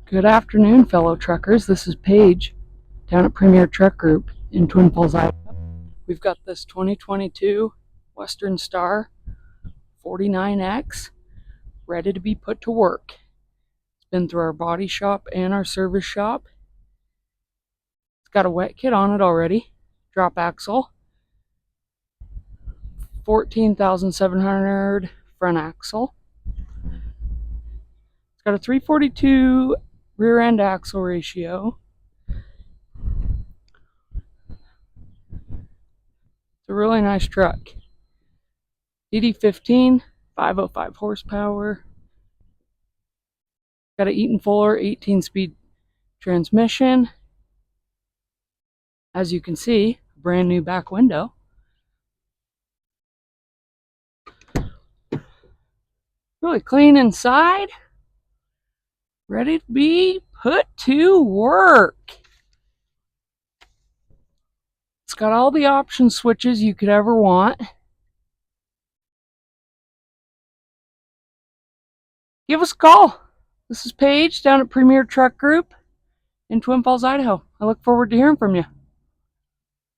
Good afternoon, fellow truckers. This is Paige down at Premier Truck Group in Twin Falls, Iowa. We've got this 2022 Western Star 49X ready to be put to work. It's been through our body shop and our service shop. It's got a wet kit on it already. Drop axle, 14,700 front axle. It's got a 342 rear end axle ratio. It's a really nice truck. DD15, 505 horsepower. Got an Eaton-Fuller 18-speed transmission. As you can see, brand new back window. Really clean inside. Ready to be put to work. It's got all the option switches you could ever want. Give us a call. This is Paige down at Premier Truck Group in Twin Falls, Idaho. I look forward to hearing from you.